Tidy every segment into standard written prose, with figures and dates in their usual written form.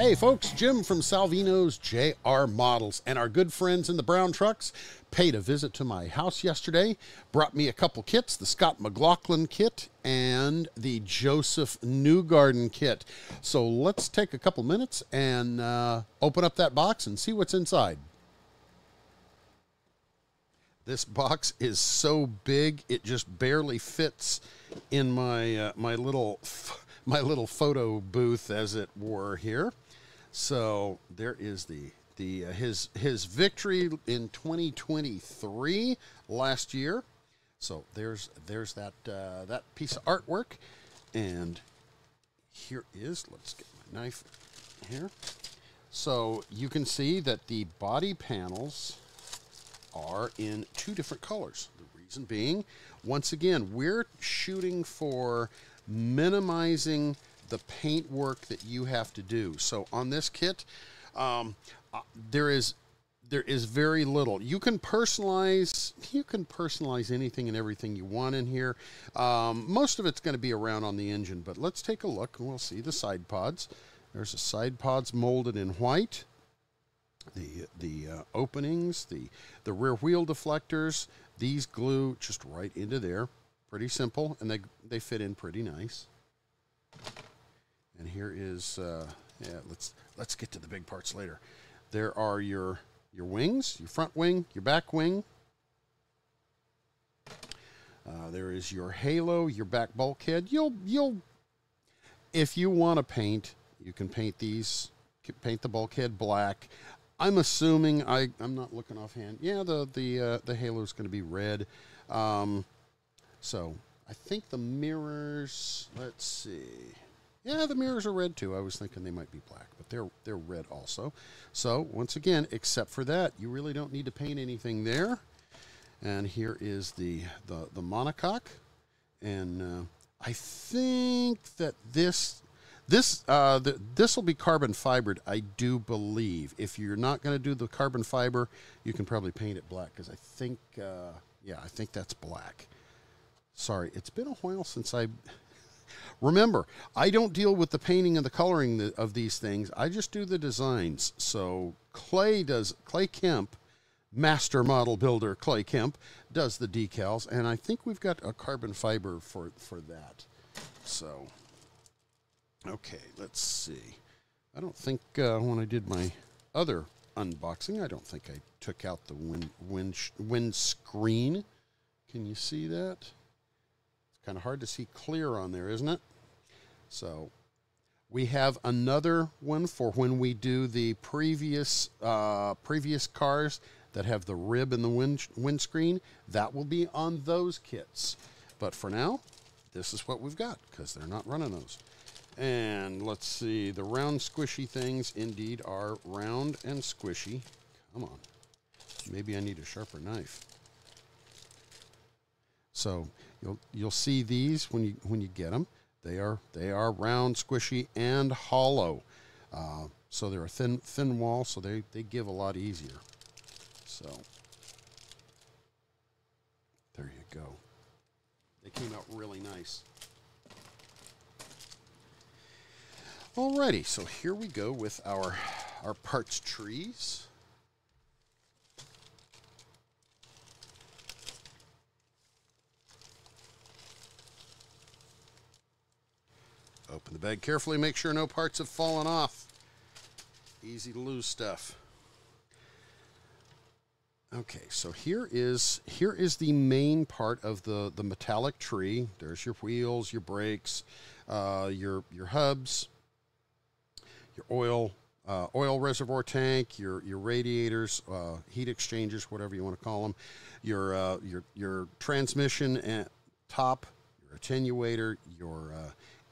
Hey folks, Jim from Salvinos J R Models and our good friends in the brown trucks paid a visit to my house yesterday, brought me a couple kits, the Scott McLaughlin kit and the Joseph Newgarden kit. So let's take a couple minutes and open up that box and see what's inside. This box is so big it just barely fits in my my little photo booth, as it were, here. So there is his victory in 2023 last year. So there's that that piece of artwork, and here is, let's get my knife here. So you can see that the body panels are in two different colors. The reason being, once again, we're shooting for minimizing the paint work that you have to do. So on this kit, there is very little. You can personalize anything and everything you want in here. Most of it's going to be around on the engine, but let's take a look and we'll see the side pods. There's the side pods molded in white. The openings, the rear wheel deflectors, these glue just right into there. Pretty simple, and they fit in pretty nice. And here is yeah, let's get to the big parts later. There are your wings, your front wing, your back wing. There is your halo, your back bulkhead. You'll if you want to paint, you can paint these. Paint the bulkhead black. I'm assuming, I'm not looking offhand. Yeah, the halo is going to be red. So I think the mirrors, let's see. Yeah, the mirrors are red too. I was thinking they might be black, but they're red also. So once again, except for that, you really don't need to paint anything there. And here is the monocoque, and I think that this will be carbon fibered, I do believe. If you're not going to do the carbon fiber, you can probably paint it black, because I think, yeah, I think that's black. Sorry, it's been a while since remember, I don't deal with the painting and the coloring of these things. I just do the designs. So Clay Kemp, master model builder Clay Kemp, does the decals, and I think we've got a carbon fiber for that. So okay, let's see. I don't think when I did my other unboxing, I don't think I took out the windscreen. Can you see that? It's kind of hard to see clear on there, isn't it? So we have another one for when we do the previous cars that have the rib in the windscreen. That will be on those kits. But for now, this is what we've got, because they're not running those. And let's see, the round squishy things indeed are round and squishy. Come on. Maybe I need a sharper knife. So you'll see these when you get them. They are round, squishy, and hollow. So they're a thin wall, so they give a lot easier. So there you go. They came out really nice. Alrighty, so here we go with our parts trees. Open the bag carefully, make sure no parts have fallen off. Easy to lose stuff. Okay, so here is the main part of the metallic tree. There's your wheels, your brakes, your hubs, your oil reservoir tank, your radiators, heat exchangers, whatever you want to call them, your transmission and top, your attenuator, your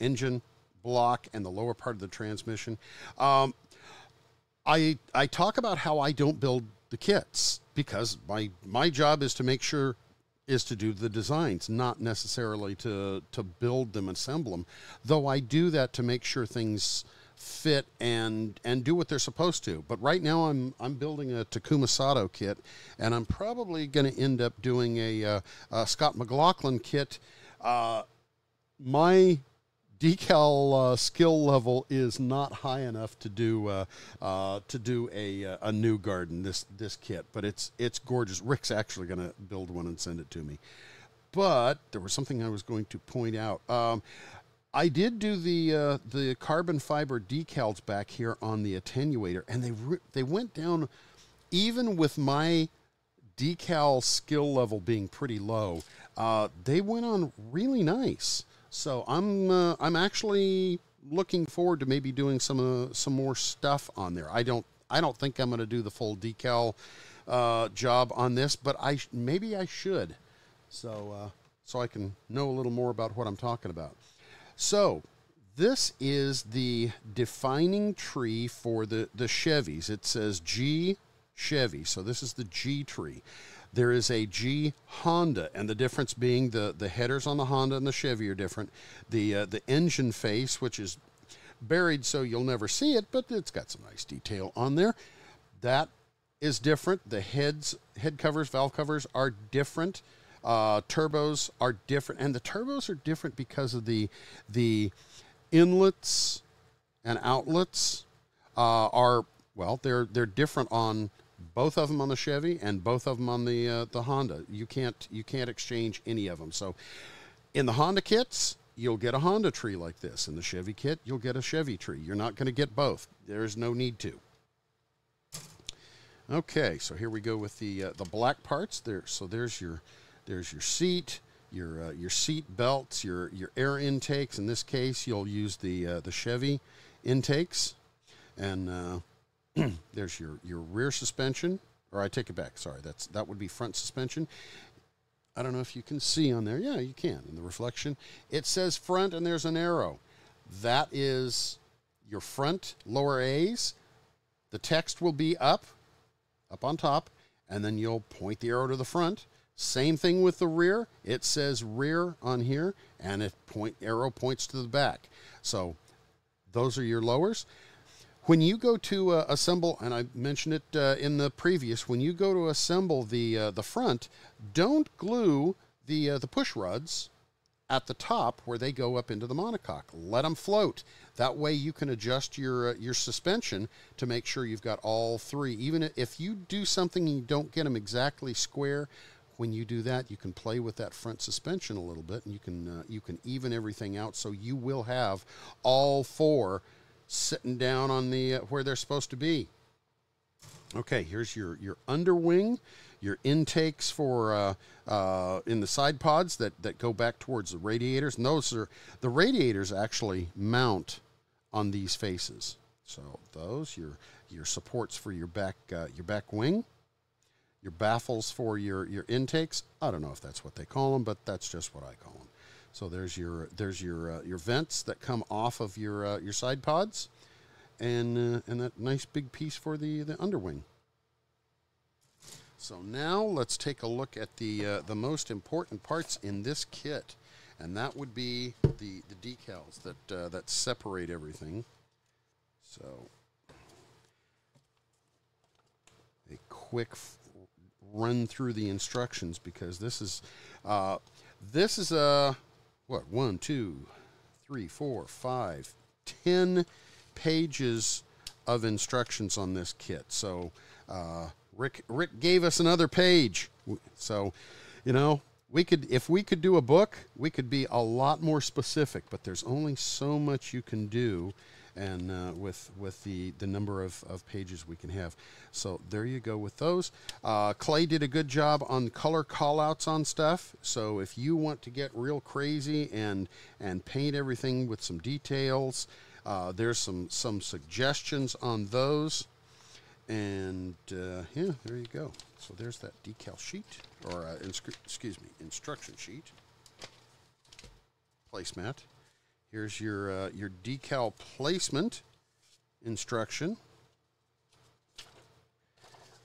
engine block, and the lower part of the transmission. I talk about how I don't build the kits, because my job is to make sure is to do the designs, not necessarily to build them, assemble them, though I do that to make sure things fit and do what they're supposed to. But right now I'm building a Takuma Sato kit, and I'm probably going to end up doing a Scott McLaughlin kit. My decal skill level is not high enough to do a Newgarden this kit, but it's gorgeous. Rick's actually going to build one and send it to me. But there was something I was going to point out. I did do the carbon fiber decals back here on the attenuator, and they went down, even with my decal skill level being pretty low. They went on really nice. So I'm actually looking forward to maybe doing some more stuff on there. I don't think I'm going to do the full decal job on this, but maybe I should. So I can know a little more about what I'm talking about. So this is the defining tree for the Chevys. It says G Chevy, so this is the G tree. There is a G Honda, and the difference being the headers on the Honda and the Chevy are different. The engine face, which is buried so you'll never see it, but it's got some nice detail on there. That is different. The head covers, valve covers are different. Turbos are different, and the turbos are different because of the inlets and outlets they're different on both of them on the Chevy and both of them on the Honda. You can't exchange any of them. So in the Honda kits, you'll get a Honda tree like this. In the Chevy kit, you'll get a Chevy tree. You're not going to get both. There's no need to. Okay, so here we go with the black parts. So there's your seat, your seat belts, your air intakes. In this case, you'll use the Chevy intakes, and there's your rear suspension, or I take it back. Sorry, that would be front suspension. I don't know if you can see on there. Yeah, you can. In the reflection, it says front, and there's an arrow. That is your front lower A's. The text will be up on top, and then you'll point the arrow to the front. Same thing with the rear. It says rear on here, and arrow points to the back. So those are your lowers. When you go to assemble, and I mentioned it in the previous, when you go to assemble the front, don't glue the push rods at the top where they go up into the monocoque. Let them float. That way you can adjust your suspension to make sure you've got all three. Even if you do something and you don't get them exactly square, when you do that, you can play with that front suspension a little bit, and you can even everything out, so you will have all four sitting down on the where they're supposed to be. Okay, here's your underwing, your intakes for in the side pods that go back towards the radiators. And those are the radiators actually mount on these faces. So those your supports for your back wing, your baffles for your intakes. I don't know if that's what they call them, but that's just what I call them. So there's your vents that come off of your side pods, and that nice big piece for the underwing. So now let's take a look at the most important parts in this kit, and that would be the decals that separate everything. So a quick run through the instructions, because this is what, 1, 2, 3, 4, 5, 10 pages of instructions on this kit. So Rick gave us another page. So, if we could do a book, we could be a lot more specific, but there's only so much you can do, and with the number of pages we can have. So there you go with those. Clay did a good job on color callouts on stuff. So if you want to get real crazy and paint everything with some details, there's some suggestions on those. And yeah, there you go. So there's that decal sheet, or instruction sheet. Placemat. Here's your decal placement instruction.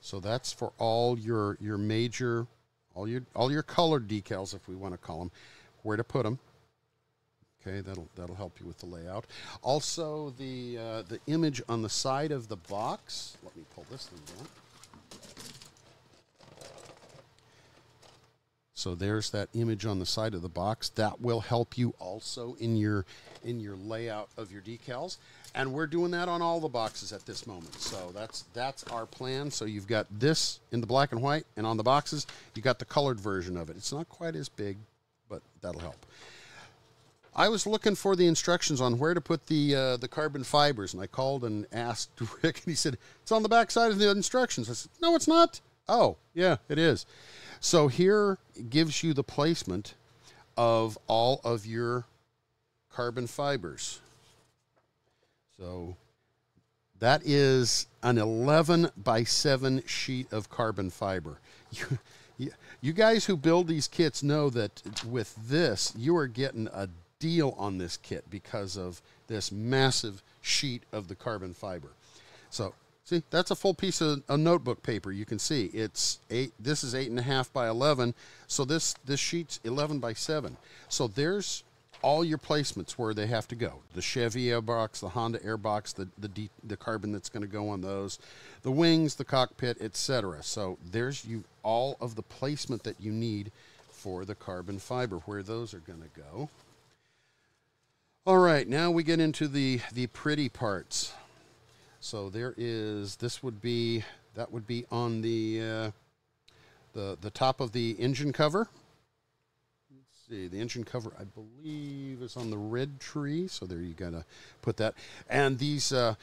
So that's for all your major, all your colored decals, if we want to call them, where to put them. Okay, that'll help you with the layout. Also, the image on the side of the box. Let me pull this thing down. So there's that image on the side of the box. That will help you also in your layout of your decals. And we're doing that on all the boxes at this moment. So that's our plan. So you've got this in the black and white, and on the boxes, you got the colored version of it. It's not quite as big, but that'll help. I was looking for the instructions on where to put the carbon fibers, and I called and asked Rick, and he said, it's on the back side of the instructions. I said, no, it's not. Oh, yeah, it is. So here it gives you the placement of all of your carbon fibers. So that is an 11 by 7 sheet of carbon fiber. You guys who build these kits know that with this, you are getting a deal on this kit because of this massive sheet of the carbon fiber. So see, that's a full piece of notebook paper. You can see it's 8. This is 8.5 by 11. So this sheet's 11 by 7. So there's all your placements where they have to go. The Chevy airbox, the Honda airbox, the carbon that's going to go on those, the wings, the cockpit, etc. So there's all of the placement that you need for the carbon fiber, where those are going to go. All right, now we get into the pretty parts. So there is, that would be on the top of the engine cover. Let's see, the engine cover, I believe, is on the red tree. So there you gotta put that. And these, the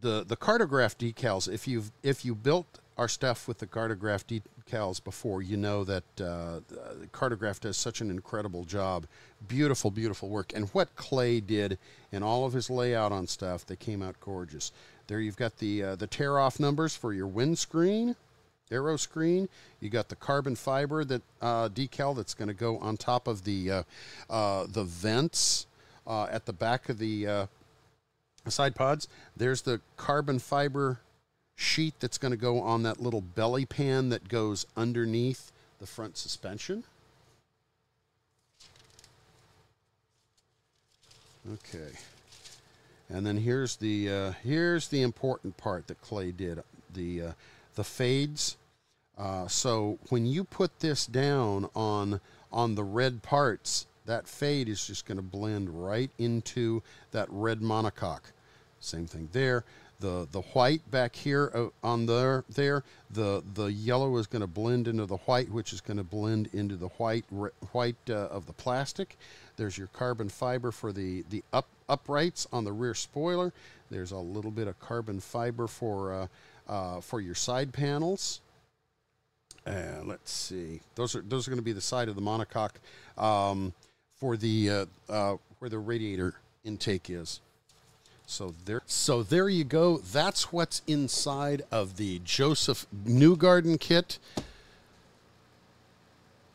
cartograph decals, if you built our stuff with the cartograph decals before, you know that cartograph does such an incredible job. Beautiful, beautiful work. And what Clay did in all of his layout on stuff, they came out gorgeous. There you've got the tear-off numbers for your windscreen, aero screen. You got the carbon fiber that decal that's going to go on top of the vents at the back of the side pods. There's the carbon fiber sheet that's going to go on that little belly pan that goes underneath the front suspension. Okay, and then here's the important part that Clay did, the fades. So when you put this down on the red parts, that fade is just going to blend right into that red monocoque. Same thing there. The white back here on the yellow is going to blend into the white, which is going to blend into the white of the plastic. There's your carbon fiber for the uprights on the rear spoiler. There's a little bit of carbon fiber for your side panels. Let's see. Those are going to be the side of the monocoque for the where the radiator intake is. So there you go. That's what's inside of the Joseph Newgarden kit.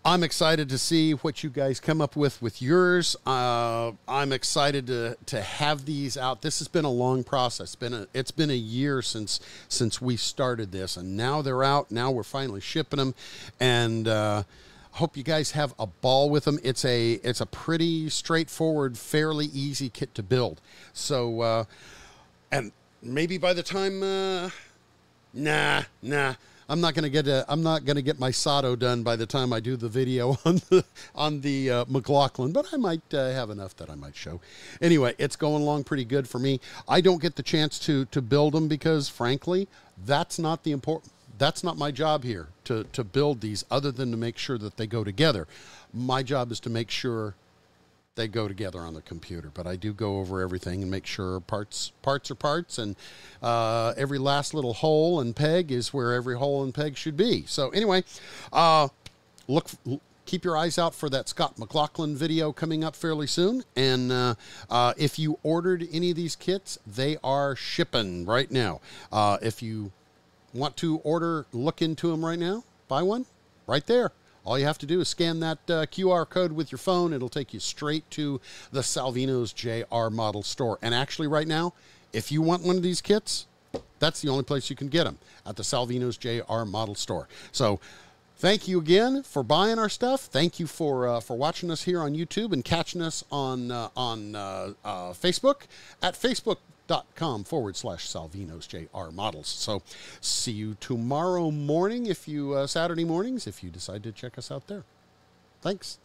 I'm excited to see what you guys come up with yours. I'm excited to have these out. This has been a long process. It's been a year since we started this, and now they're out. Now we're finally shipping them, and hope you guys have a ball with them. It's a pretty straightforward, fairly easy kit to build. So, and maybe by the time, nah. I'm not gonna get my Sato done by the time I do the video on the McLaughlin, but I might have enough that I might show. Anyway, it's going along pretty good for me. I don't get the chance to build them because, frankly, that's not my job here to build these, other than to make sure that they go together. My job is to make sure they go together on the computer, but I do go over everything and make sure parts are parts, and every last little hole and peg is where every hole and peg should be. So anyway, keep your eyes out for that Scott McLaughlin video coming up fairly soon. And if you ordered any of these kits, they are shipping right now. If you want to order, look into them right now, buy one right there. All you have to do is scan that QR code with your phone. It'll take you straight to the Salvinos J R Models store. And actually right now, if you want one of these kits, that's the only place you can get them, at the Salvinos J R Models store. So thank you again for buying our stuff. Thank you for watching us here on YouTube and catching us on Facebook at Facebook. Facebook.com/Salvinos J R Models. So see you tomorrow morning, if you Saturday mornings, if you decide to check us out there. Thanks.